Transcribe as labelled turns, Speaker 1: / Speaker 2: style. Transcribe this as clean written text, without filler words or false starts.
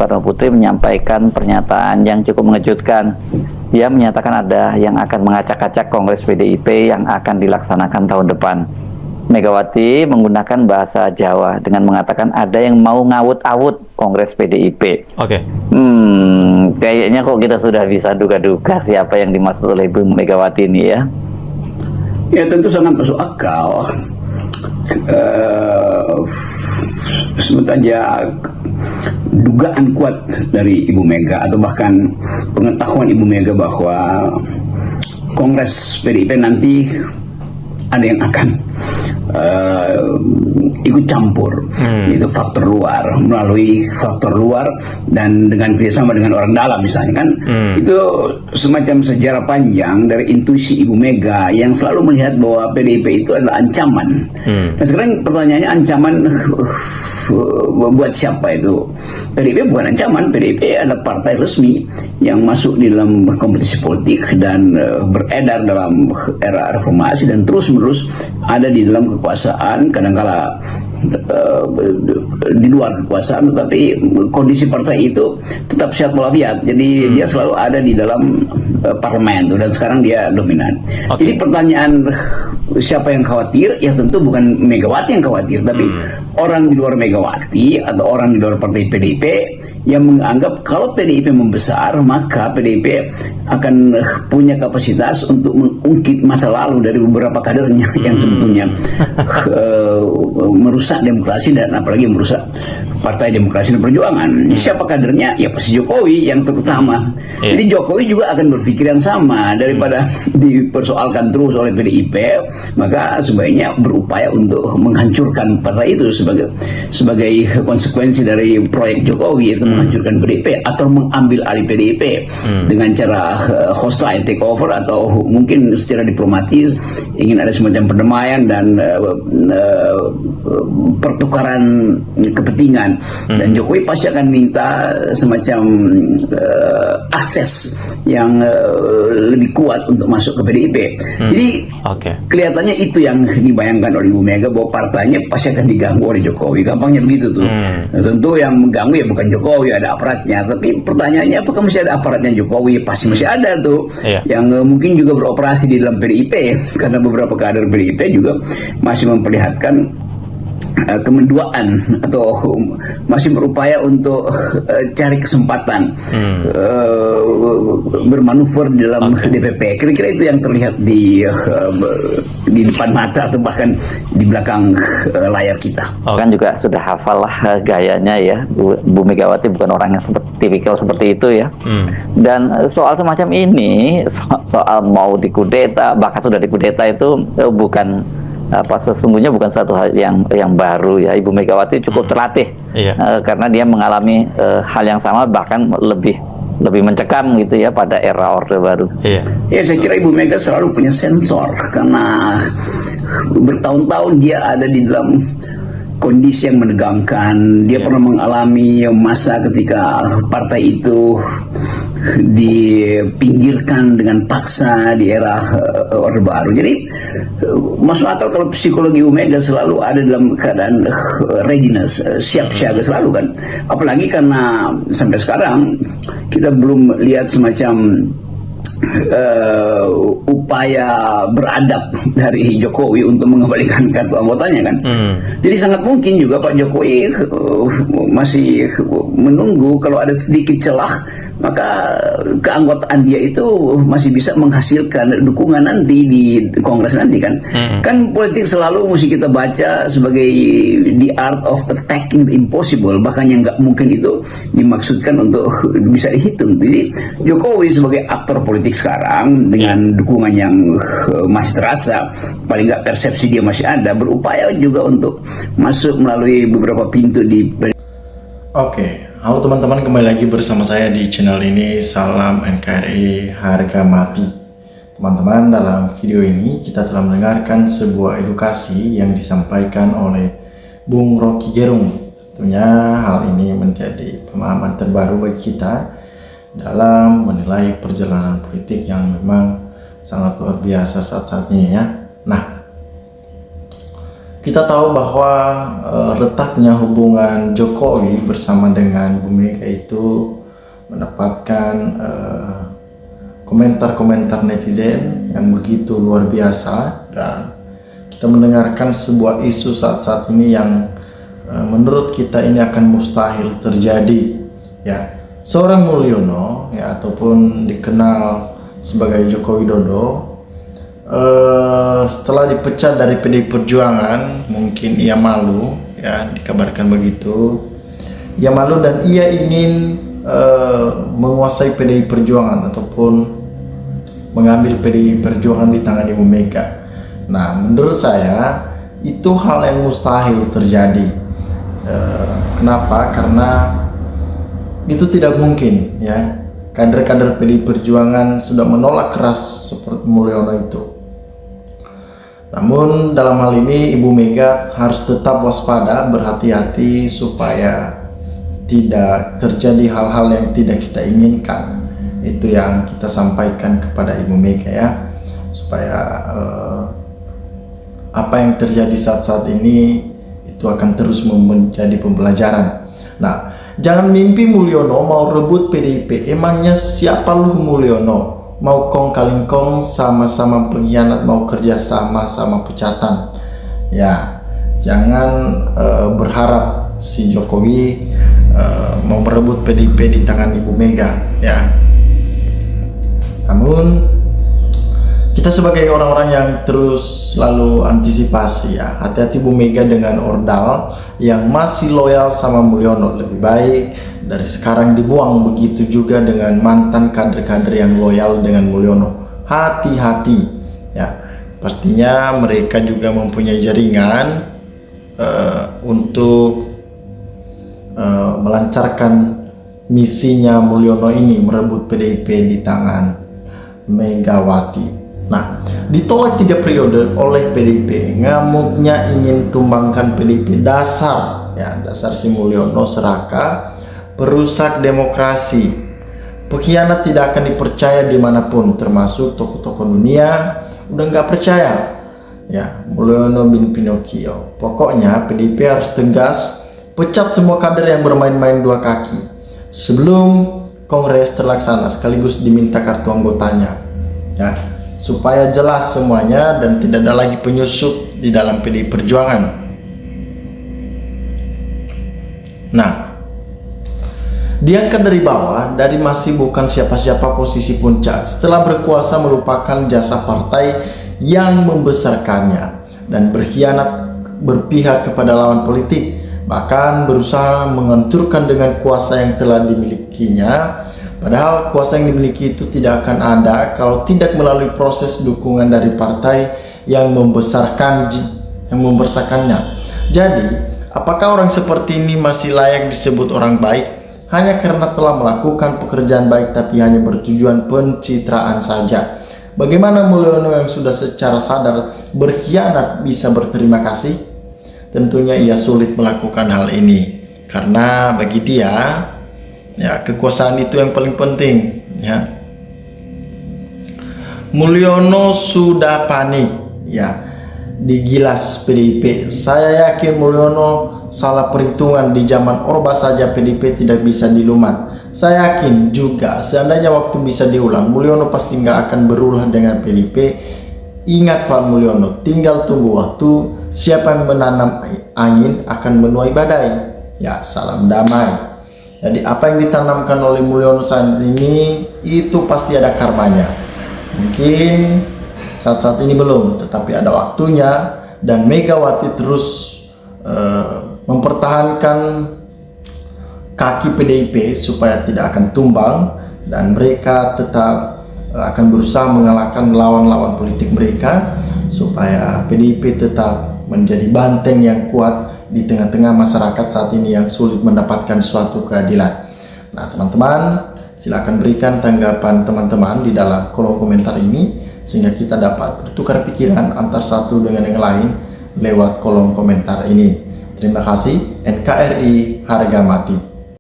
Speaker 1: Soekarno Putri menyampaikan pernyataan yang cukup mengejutkan. Dia menyatakan ada yang akan mengacak-acak Kongres PDIP yang akan dilaksanakan tahun depan. Megawati menggunakan bahasa Jawa dengan mengatakan ada yang mau ngawut-awut Kongres PDIP.
Speaker 2: Oke.
Speaker 1: Kayaknya kok kita sudah bisa duga-duga siapa yang dimaksud oleh Ibu Megawati ini ya.
Speaker 3: Ya tentu sangat masuk akal. Sebenarnya dugaan kuat dari Ibu Mega atau bahkan pengetahuan Ibu Mega bahwa Kongres PDIP nanti ada yang akan ikut campur, itu faktor luar, melalui faktor luar dan dengan kerjasama dengan orang dalam misalnya kan, itu semacam sejarah panjang dari intuisi Ibu Mega yang selalu melihat bahwa PDIP itu adalah ancaman. Nah sekarang pertanyaannya ancaman buat siapa itu? PDIP bukan ancaman, PDIP adalah partai resmi yang masuk di dalam kompetisi politik dan beredar dalam era reformasi dan terus-menerus ada di dalam kekuasaan, kadangkala di luar kekuasaan, tetapi kondisi partai itu tetap sehat walafiat. Jadi dia selalu ada di dalam parlemen tuh, dan sekarang dia dominan. Jadi pertanyaan siapa yang khawatir? Ya tentu bukan Megawati yang khawatir, tapi orang di luar Megawati atau orang di luar partai PDIP yang menganggap kalau PDIP membesar maka PDIP akan punya kapasitas untuk mengungkit masa lalu dari beberapa kadernya yang sebetulnya merusak demokrasi dan apalagi merusak Partai Demokrasi dan Perjuangan. Siapa kadernya? Ya pasti Jokowi yang terutama. Jadi Jokowi juga akan berpikir yang sama, daripada dipersoalkan terus oleh PDIP, maka sebaiknya berupaya untuk menghancurkan partai itu sebagai konsekuensi dari proyek Jokowi, yaitu menghancurkan PDIP atau mengambil alih PDIP dengan cara hostile takeover atau mungkin secara diplomatis ingin ada semacam perdamaian dan pertukaran kepentingan. Dan Jokowi pasti akan minta semacam akses yang lebih kuat untuk masuk ke PDIP. Jadi kelihatannya itu yang dibayangkan oleh Ibu Mega, bahwa partainya pasti akan diganggu oleh Jokowi. Gampangnya begitu tuh. Nah, tentu yang mengganggu ya bukan Jokowi, ada aparatnya. Tapi pertanyaannya, apakah masih ada aparatnya Jokowi? Pasti masih ada tuh, yang mungkin juga beroperasi di dalam PDIP, karena beberapa kader PDIP juga masih memperlihatkan kemenduaan atau masih berupaya untuk cari kesempatan bermanuver di dalam DPP. Kira-kira itu yang terlihat di depan mata atau bahkan di belakang layar kita.
Speaker 1: Kan juga sudah hafal lah gayanya ya, Bu Megawati bukan orang yang tipikal seperti itu ya. Dan soal semacam ini, soal mau dikudeta, bahkan sudah dikudeta, itu bukan sesungguhnya bukan satu hal yang baru ya. Ibu Megawati cukup terlatih karena dia mengalami hal yang sama, bahkan lebih mencekam gitu ya pada era Orde Baru.
Speaker 3: Ya saya kira Ibu Mega selalu punya sensor, karena bertahun-tahun dia ada di dalam kondisi yang menegangkan. Dia pernah mengalami masa ketika partai itu dipinggirkan dengan paksa di era Orde Baru. Jadi masuk akal kalau psikologi Ibu Mega selalu ada dalam keadaan readiness, siap siaga selalu kan. Apalagi karena sampai sekarang kita belum lihat semacam upaya beradab dari Jokowi untuk mengembalikan kartu anggotanya kan. Jadi sangat mungkin juga Pak Jokowi masih menunggu kalau ada sedikit celah, maka keanggotaan dia itu masih bisa menghasilkan dukungan nanti di Kongres nanti kan. Kan politik selalu mesti kita baca sebagai the art of attacking the impossible, bahkan yang nggak mungkin itu dimaksudkan untuk bisa dihitung. Jadi Jokowi sebagai aktor politik sekarang dengan dukungan yang masih terasa, paling nggak persepsi dia masih ada, berupaya juga untuk masuk melalui beberapa pintu di.
Speaker 4: Halo teman-teman, kembali lagi bersama saya di channel ini. Salam NKRI harga mati. Teman-teman, dalam video ini kita telah mendengarkan sebuah edukasi yang disampaikan oleh Bung Rocky Gerung. Tentunya hal ini menjadi pemahaman terbaru bagi kita dalam menilai perjalanan politik yang memang sangat luar biasa saat-saat ini ya. Nah, kita tahu bahwa retaknya hubungan Jokowi bersama dengan Bu Mega itu mendapatkan komentar-komentar netizen yang begitu luar biasa, dan kita mendengarkan sebuah isu saat-saat ini yang menurut kita ini akan mustahil terjadi. Ya, seorang Mulyono ya, ataupun dikenal sebagai Joko Widodo, setelah dipecat dari PDI Perjuangan, mungkin ia malu, ya, dikabarkan begitu. Ia malu dan ia ingin menguasai PDI Perjuangan ataupun mengambil PDI Perjuangan di tangan Ibu Mega. Nah, menurut saya itu hal yang mustahil terjadi. Kenapa? Karena itu tidak mungkin, ya. Kader-kader PDI Perjuangan sudah menolak keras seperti Mulyono itu. Namun dalam hal ini Ibu Mega harus tetap waspada, berhati-hati supaya tidak terjadi hal-hal yang tidak kita inginkan. Itu yang kita sampaikan kepada Ibu Mega, ya, supaya apa yang terjadi saat-saat ini itu akan terus menjadi pembelajaran. Nah, jangan mimpi Mulyono mau rebut PDIP. Emangnya siapa lu Mulyono? Mau kong kaling kong, sama-sama pengkhianat, mau kerja sama pecatan. Ya, jangan berharap si Jokowi mau merebut PDIP di tangan Ibu Mega, ya. Namun kita sebagai orang-orang yang terus selalu antisipasi, ya, hati-hati Bu Mega dengan ordal yang masih loyal sama Mulyono. Lebih baik dari sekarang dibuang, begitu juga dengan mantan kader-kader yang loyal dengan Mulyono. Hati-hati, ya. Pastinya mereka juga mempunyai jaringan untuk melancarkan misinya Mulyono ini, merebut PDIP di tangan Megawati. Nah, ditolak 3 periode oleh PDIP, ngamuknya ingin tumbangkan PDIP. Dasar, ya, dasar si Mulyono serakah, perusak demokrasi, pengkhianat, tidak akan dipercaya dimanapun, termasuk tokoh-tokoh dunia udah nggak percaya, ya. Mulyono bin Pinocchio. Pokoknya PDIP harus tegas, pecat semua kader yang bermain-main 2 kaki sebelum kongres terlaksana, sekaligus diminta kartu anggotanya, ya, supaya jelas semuanya dan tidak ada lagi penyusup di dalam PDI Perjuangan. Nah, diangkat dari bawah, dari masih bukan siapa-siapa, posisi puncak, setelah berkuasa melupakan jasa partai yang membesarkannya dan berkhianat berpihak kepada lawan politik, bahkan berusaha menghancurkan dengan kuasa yang telah dimilikinya. Padahal kuasa yang dimiliki itu tidak akan ada kalau tidak melalui proses dukungan dari partai yang membesarkannya. Jadi, apakah orang seperti ini masih layak disebut orang baik hanya karena telah melakukan pekerjaan baik tapi hanya bertujuan pencitraan saja? Bagaimana Mulyono yang sudah secara sadar berkhianat bisa berterima kasih? Tentunya ia sulit melakukan hal ini karena bagi dia, ya, kekuasaan itu yang paling penting, ya. Mulyono sudah panik, ya, digilas PDIP. Saya yakin Mulyono salah perhitungan, di zaman Orba saja PDIP tidak bisa dilumat. Saya yakin juga seandainya waktu bisa diulang, Mulyono pasti nggak akan berulah dengan PDIP. Ingat Pak Mulyono, tinggal tunggu waktu. Siapa yang menanam angin akan menuai badai. Ya, salam damai. Jadi apa yang ditanamkan oleh Mulyono saat ini itu pasti ada karmanya. Mungkin saat-saat ini belum, tetapi ada waktunya, dan Megawati terus mempertahankan kaki PDIP supaya tidak akan tumbang, dan mereka tetap akan berusaha mengalahkan lawan-lawan politik mereka supaya PDIP tetap menjadi banteng yang kuat di tengah-tengah masyarakat saat ini yang sulit mendapatkan suatu keadilan. Nah, teman-teman, silakan berikan tanggapan teman-teman di dalam kolom komentar ini sehingga kita dapat bertukar pikiran antar satu dengan yang lain lewat kolom komentar ini. Terima kasih. NKRI harga mati.